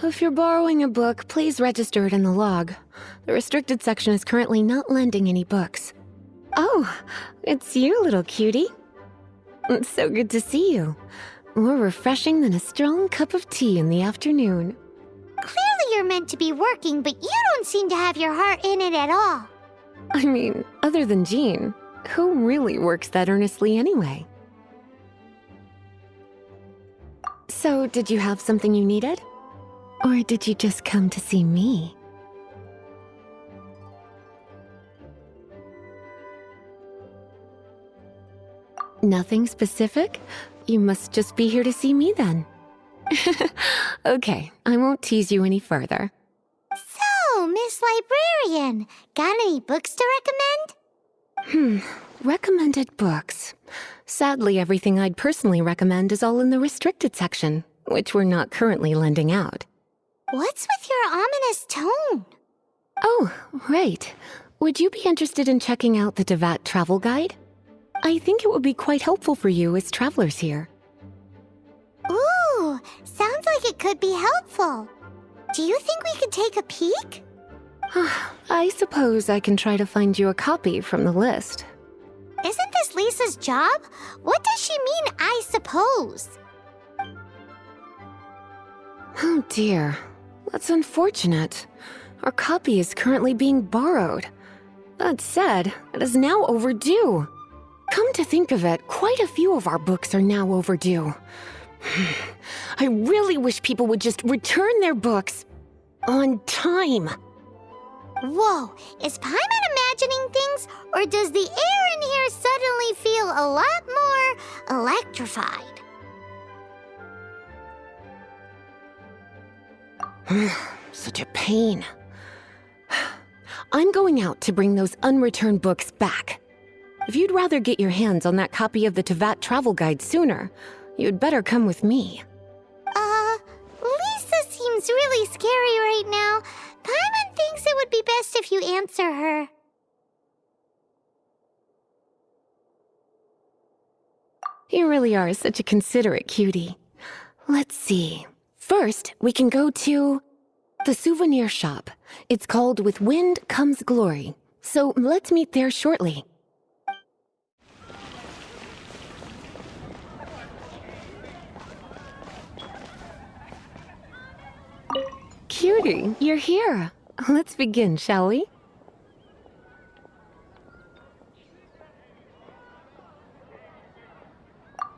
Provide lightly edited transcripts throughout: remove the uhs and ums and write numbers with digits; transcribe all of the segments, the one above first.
If you're borrowing a book, please register it in the log. The restricted section is currently not lending any books. Oh, it's you, little cutie. It's so good to see you. More refreshing than a strong cup of tea in the afternoon. Clearly you're meant to be working, but you don't seem to have your heart in it at all. I mean, other than Jean, who really works that earnestly anyway? So, did you have something you needed? Or did you just come to see me? Nothing specific? You must just be here to see me then. Okay, I won't tease you any further. So, Miss Librarian, got any books to recommend? Recommended books. Sadly, everything I'd personally recommend is all in the restricted section, which we're not currently lending out. What's with your ominous tone? Oh, right. Would you be interested in checking out the Teyvat travel guide? I think it would be quite helpful for you as travelers here. Ooh, sounds like it could be helpful. Do you think we could take a peek? I suppose I can try to find you a copy from the list. Isn't this Lisa's job? What does she mean, I suppose? Oh dear, that's unfortunate. Our copy is currently being borrowed. That said, it is now overdue. Come to think of it, quite a few of our books are now overdue. I really wish people would just return their books on time. Whoa, is Paimon imagining things, or does the air in here suddenly feel a lot more electrified? Such a pain. I'm going out to bring those unreturned books back. If you'd rather get your hands on that copy of the Teyvat travel guide sooner, you'd better come with me. Lisa seems really scary right now. Paimon thinks it would be best if you answer her. You really are such a considerate cutie. Let's see. First, we can go to the souvenir shop. It's called With Wind Comes Glory. So let's meet there shortly. Cutie, you're here. Let's begin, shall we?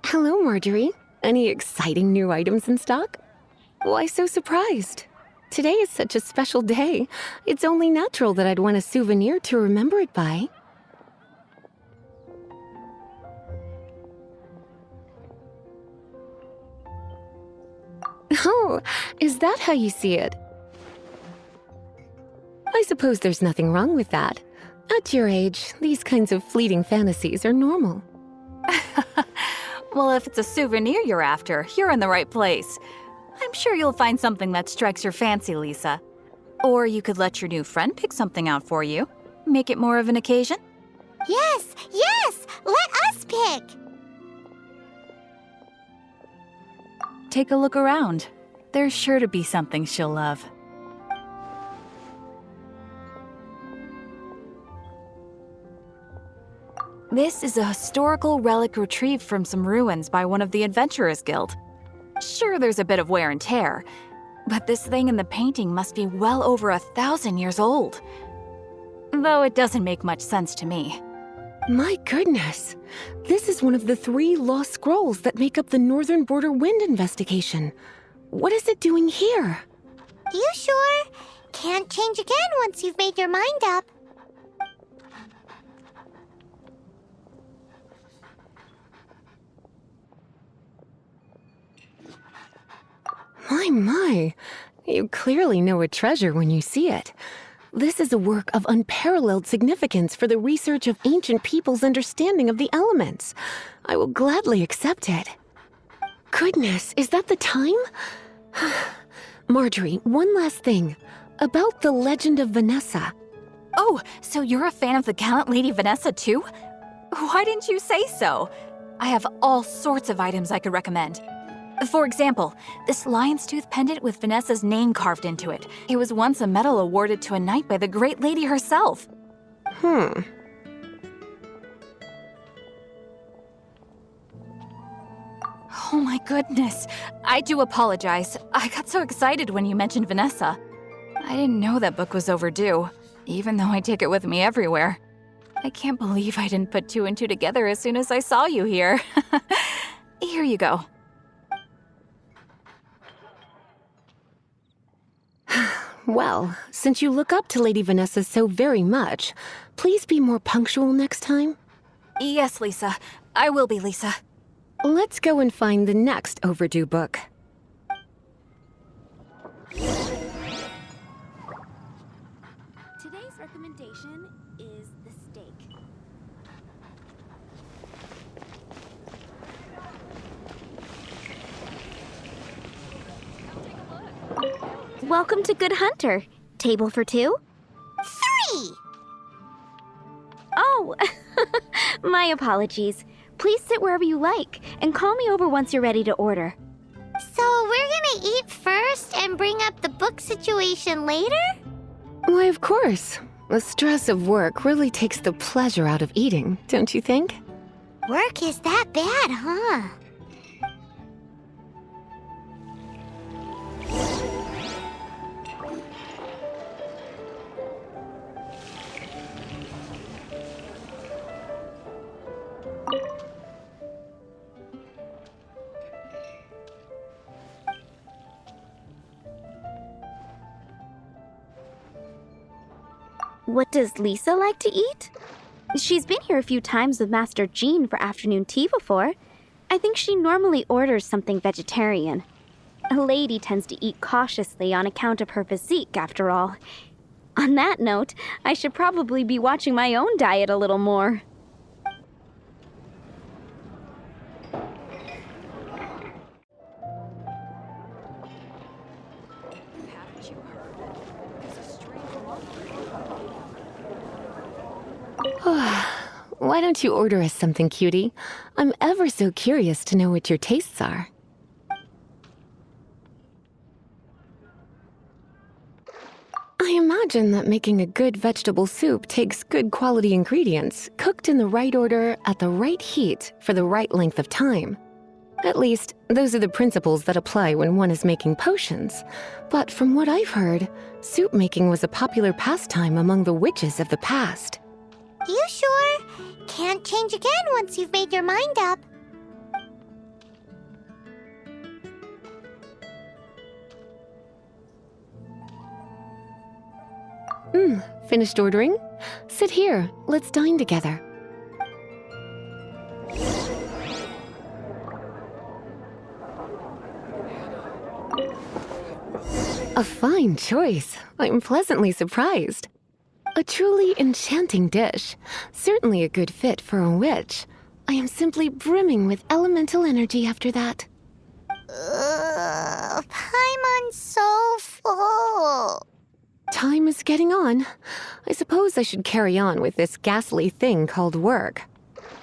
Hello, Marjorie. Any exciting new items in stock? Why so surprised? Today is such a special day. It's only natural that I'd want a souvenir to remember it by. Oh, is that how you see it? I suppose there's nothing wrong with that. At your age, these kinds of fleeting fantasies are normal. Well, if it's a souvenir you're after, you're in the right place. I'm sure you'll find something that strikes your fancy, Lisa. Or you could let your new friend pick something out for you. Make it more of an occasion. Yes, let us pick. Take a look around. There's sure to be something she'll love. This is a historical relic retrieved from some ruins by one of the Adventurers Guild. Sure, there's a bit of wear and tear, but this thing in the painting must be well over 1,000 years old. Though it doesn't make much sense to me. My goodness! This is one of the 3 lost scrolls that make up the Northern Border Wind investigation. What is it doing here? You sure? Can't change again once you've made your mind up. My. You clearly know a treasure when you see it. This is a work of unparalleled significance for the research of ancient people's understanding of the elements. I will gladly accept it. Goodness, is that the time? Marjorie, one last thing. About the legend of Vanessa. Oh, so you're a fan of the gallant Lady Vanessa too? Why didn't you say so? I have all sorts of items I could recommend. For example, this lion's tooth pendant with Vanessa's name carved into it. It was once a medal awarded to a knight by the great lady herself. Oh my goodness. I do apologize. I got so excited when you mentioned Vanessa. I didn't know that book was overdue, even though I take it with me everywhere. I can't believe I didn't put two and two together as soon as I saw you here. Here you go. Well, since you look up to Lady Vanessa so very much, please be more punctual next time. Yes, Lisa. I will be, Lisa. Let's go and find the next overdue book. Today's recommendation is the steak. Welcome to Good Hunter. Table for two? 3! Oh, my apologies. Please sit wherever you like, and call me over once you're ready to order. So we're gonna eat first and bring up the book situation later? Why, of course. The stress of work really takes the pleasure out of eating, don't you think? Work is that bad, huh? What does Lisa like to eat? She's been here a few times with Master Jean for afternoon tea before. I think she normally orders something vegetarian. A lady tends to eat cautiously on account of her physique, after all. On that note, I should probably be watching my own diet a little more. Why don't you order us something, cutie? I'm ever so curious to know what your tastes are. I imagine that making a good vegetable soup takes good quality ingredients, cooked in the right order, at the right heat, for the right length of time. At least, those are the principles that apply when one is making potions. But from what I've heard, soup making was a popular pastime among the witches of the past. You sure? Can't change again once you've made your mind up. Finished ordering? Sit here, let's dine together. A fine choice. I'm pleasantly surprised. A truly enchanting dish. Certainly a good fit for a witch. I am simply brimming with elemental energy after that. Paimon's so full. Time is getting on. I suppose I should carry on with this ghastly thing called work.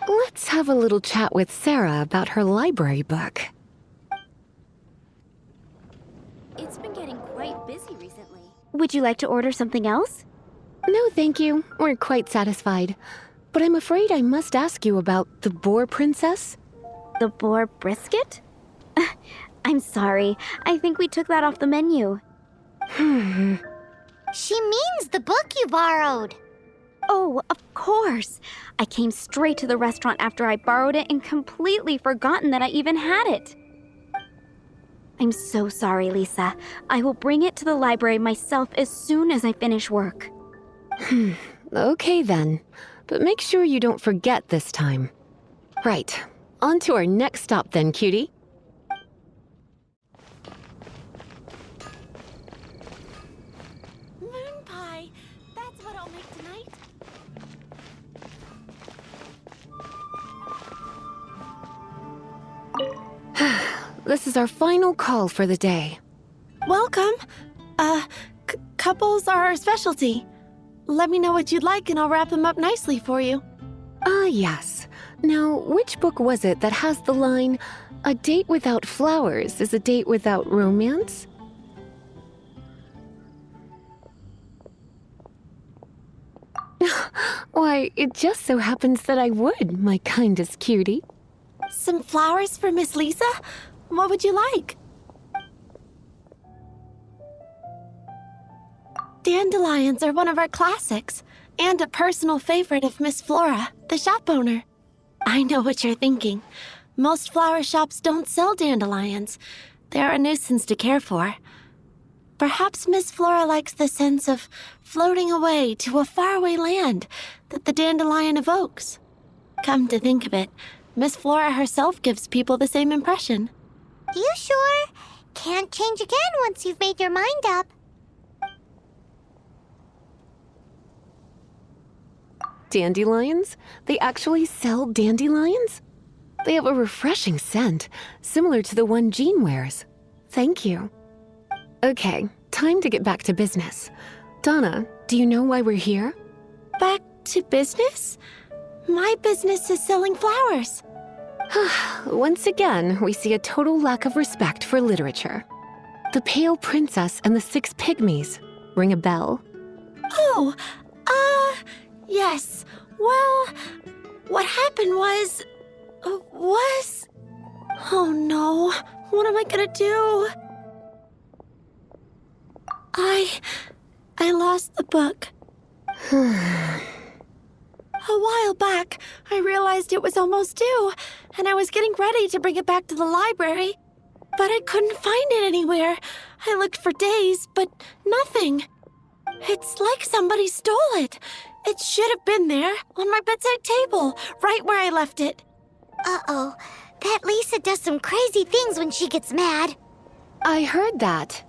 Let's have a little chat with Sarah about her library book. It's been getting quite busy recently. Would you like to order something else? No, thank you. We're quite satisfied. But I'm afraid I must ask you about the boar princess. The boar brisket? I'm sorry. I think we took that off the menu. She means the book you borrowed. Oh, of course. I came straight to the restaurant after I borrowed it and completely forgotten that I even had it. I'm so sorry, Lisa. I will bring it to the library myself as soon as I finish work. Okay then. But make sure you don't forget this time. Right. On to our next stop then, cutie. Moon pie. That's what I'll make tonight. This is our final call for the day. Welcome. Couples are our specialty. Let me know what you'd like and I'll wrap them up nicely for you. Yes. Now, which book was it that has the line, "A date without flowers is a date without romance"? Why, it just so happens that I would, my kindest cutie. Some flowers for Miss Lisa? What would you like? Dandelions are one of our classics, and a personal favorite of Miss Flora, the shop owner. I know what you're thinking. Most flower shops don't sell dandelions. They're a nuisance to care for. Perhaps Miss Flora likes the sense of floating away to a faraway land that the dandelion evokes. Come to think of it, Miss Flora herself gives people the same impression. You sure? Can't change again once you've made your mind up. Dandelions? They actually sell dandelions? They have a refreshing scent, similar to the one Jean wears. Thank you. Okay, time to get back to business. Donna, do you know why we're here? Back to business? My business is selling flowers. Once again, we see a total lack of respect for literature. The Pale Princess and the Six Pygmies. Ring a bell? Oh, yes. Well, what happened was... Oh no, what am I gonna do? I lost the book. A while back, I realized it was almost due, and I was getting ready to bring it back to the library. But I couldn't find it anywhere. I looked for days, but nothing. It's like somebody stole it. It should have been there, on my bedside table, right where I left it. Uh-oh. That Lisa does some crazy things when she gets mad. I heard that.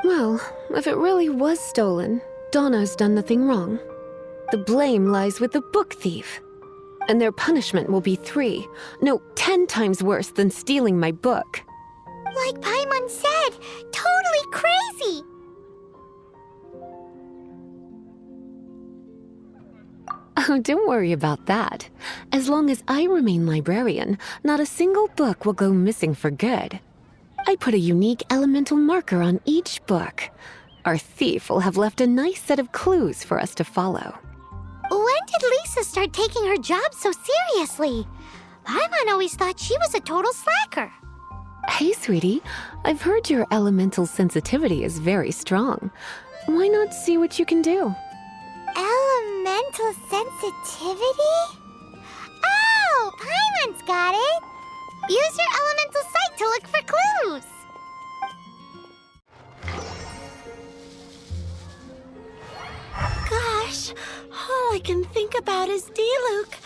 Well, if it really was stolen, Donna's done nothing wrong. The blame lies with the book thief. And their punishment will be 10 times worse than stealing my book. Like Paimon said, totally crazy. Oh, don't worry about that. As long as I remain librarian, not a single book will go missing for good. I put a unique elemental marker on each book. Our thief will have left a nice set of clues for us to follow. When did Lisa start taking her job so seriously? Paimon always thought she was a total slacker. Hey, sweetie, I've heard your elemental sensitivity is very strong. Why not see what you can do? Elemental sensitivity? Oh, Paimon's got it! Use your elemental sight to look for clues! Gosh, all I can think about is D-Luke.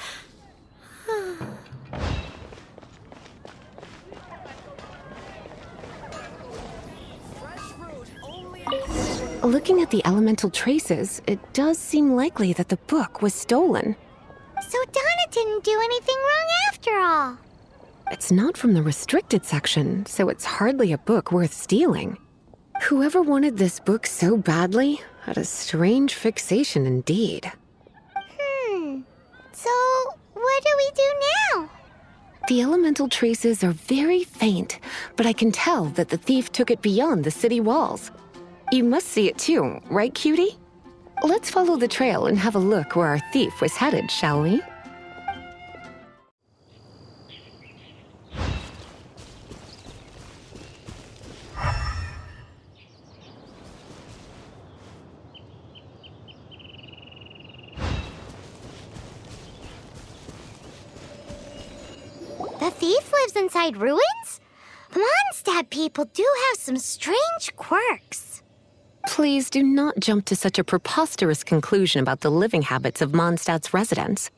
Looking at the elemental traces, it does seem likely that the book was stolen. So Donna didn't do anything wrong after all. It's not from the restricted section, so it's hardly a book worth stealing. Whoever wanted this book so badly had a strange fixation indeed. So what do we do now? The elemental traces are very faint, but I can tell that the thief took it beyond the city walls. You must see it too, right, cutie? Let's follow the trail and have a look where our thief was headed, shall we? The thief lives inside ruins? Mondstadt people do have some strange quirks. Please do not jump to such a preposterous conclusion about the living habits of Mondstadt's residents.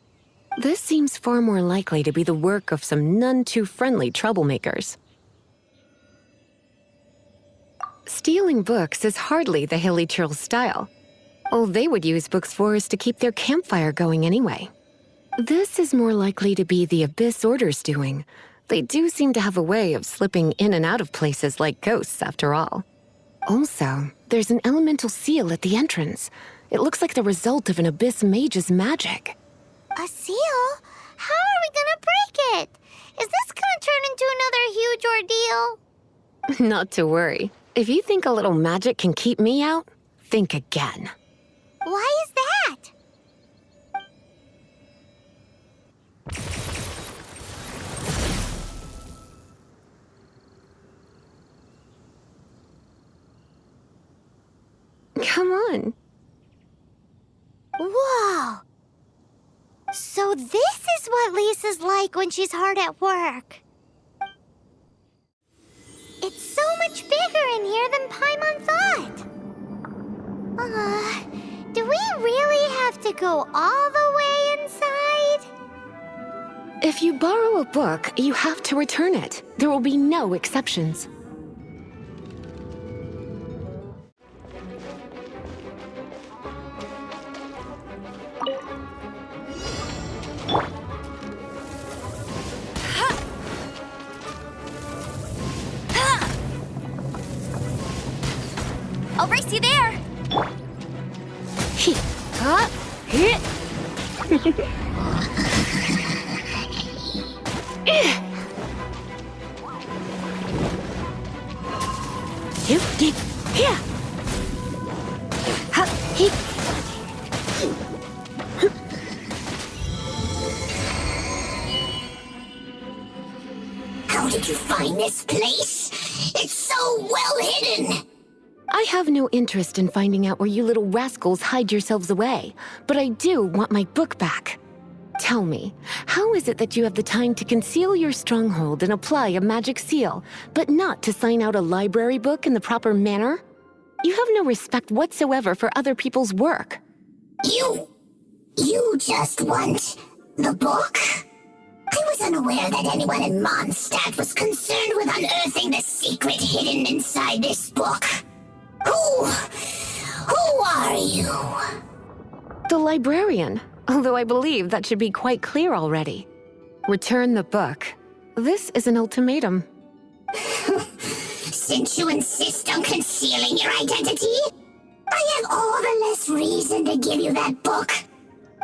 This seems far more likely to be the work of some none-too-friendly troublemakers. Stealing books is hardly the Hilly Churl's style. All they would use books for is to keep their campfire going anyway. This is more likely to be the Abyss Order's doing. They do seem to have a way of slipping in and out of places like ghosts, after all. Also, there's an elemental seal at the entrance. It looks like the result of an abyss mage's magic. A seal? How are we gonna break it? Is this gonna turn into another huge ordeal? Not to worry. If you think a little magic can keep me out, think again. Why is that? Come on. Whoa! So this is what Lisa's like when she's hard at work. It's so much bigger in here than Paimon thought. Do we really have to go all the way inside? If you borrow a book, you have to return it. There will be no exceptions. I'll race you there! Hit. Here. How did you find this place? It's so well hidden. I have no interest in finding out where you little rascals hide yourselves away, but I do want my book back. Tell me, how is it that you have the time to conceal your stronghold and apply a magic seal, but not to sign out a library book in the proper manner? You have no respect whatsoever for other people's work. You just want the book? I was unaware that anyone in Mondstadt was concerned with unearthing the secret hidden inside this book. Who are you? The librarian, although I believe that should be quite clear already. Return the book. This is an ultimatum. Since you insist on concealing your identity, I have all the less reason to give you that book.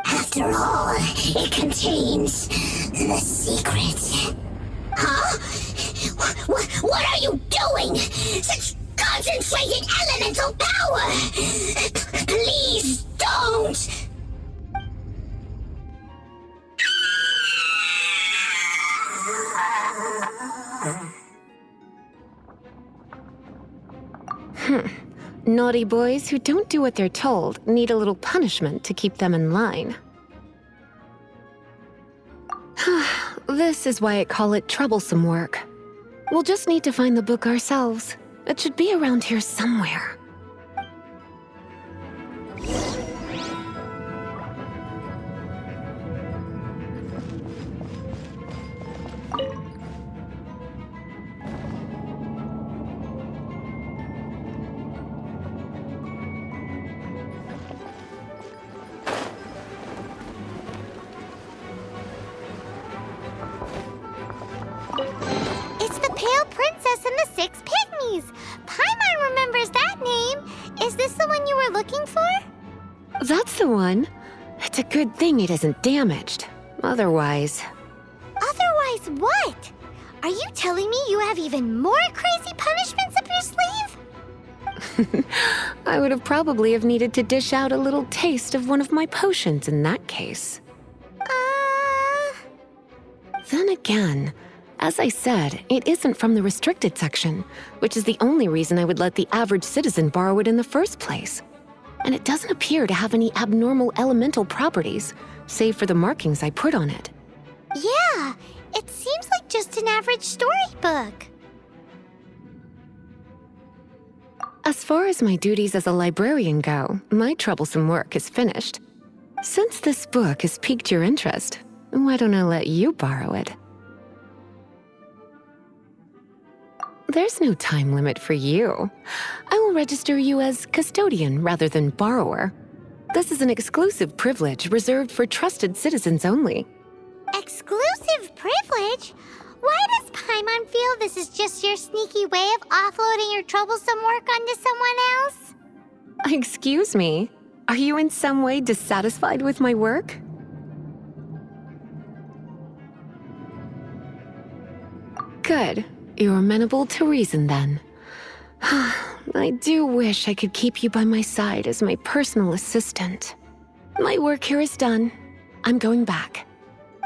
After all, it contains the secret. Huh? What are you doing? Such concentrated elemental power! Please don't! Naughty boys who don't do what they're told need a little punishment to keep them in line. This is why I call it troublesome work. We'll just need to find the book ourselves. It should be around here somewhere. It's the Pale Princess and the Six Pygmies! Paimon remembers that name! Is this the one you were looking for? That's the one. It's a good thing it isn't damaged. Otherwise... Otherwise what? Are you telling me you have even more crazy punishments up your sleeve? I would have probably have needed to dish out a little taste of one of my potions in that case. Then again, as I said, it isn't from the restricted section, which is the only reason I would let the average citizen borrow it in the first place. And it doesn't appear to have any abnormal elemental properties, save for the markings I put on it. Yeah, it seems like just an average storybook. As far as my duties as a librarian go, my troublesome work is finished. Since this book has piqued your interest, why don't I let you borrow it? There's no time limit for you. I will register you as custodian rather than borrower. This is an exclusive privilege reserved for trusted citizens only. Exclusive privilege? Why does Paimon feel this is just your sneaky way of offloading your troublesome work onto someone else? Excuse me, Are you in some way dissatisfied with my work? Good. You're amenable to reason then. I do wish I could keep you by my side as my personal assistant. My work here is done. I'm going back.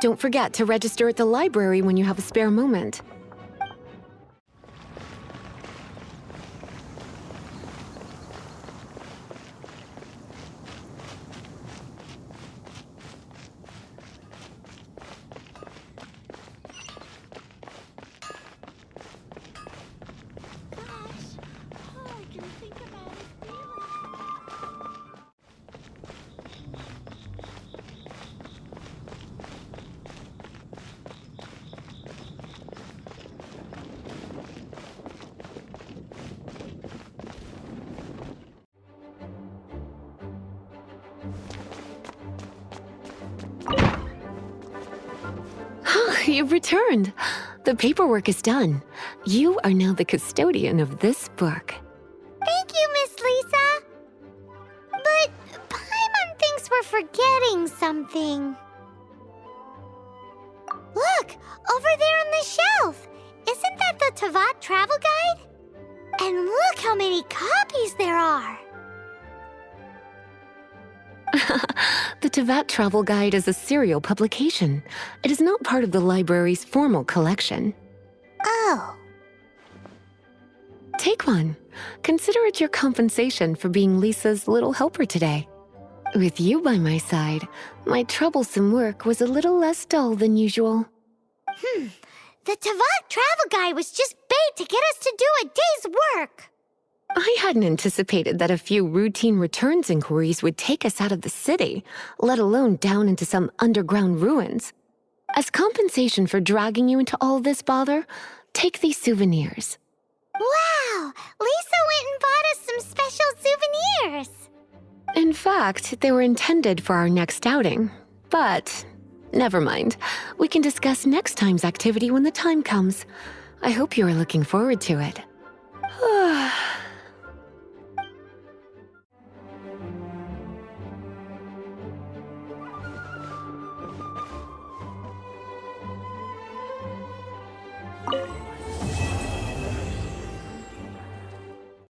Don't forget to register at the library when you have a spare moment. You've returned. The paperwork is done. You are now the custodian of this book. Thank you, Miss Lisa. But Paimon thinks we're forgetting something. Look, over there on the shelf. Isn't that the Teyvat travel guide? And look how many copies there are. The Teyvat Travel Guide is a serial publication. It is not part of the library's formal collection. Oh. Take one. Consider it your compensation for being Lisa's little helper today. With you by my side, my troublesome work was a little less dull than usual. The Teyvat travel guide was just bait to get us to do a day's work. I hadn't anticipated that a few routine returns inquiries would take us out of the city, let alone down into some underground ruins. As compensation for dragging you into all this bother, take these souvenirs. Wow! Lisa went and bought us some special souvenirs. In fact, they were intended for our next outing. But, never mind. We can discuss next time's activity when the time comes. I hope you are looking forward to it.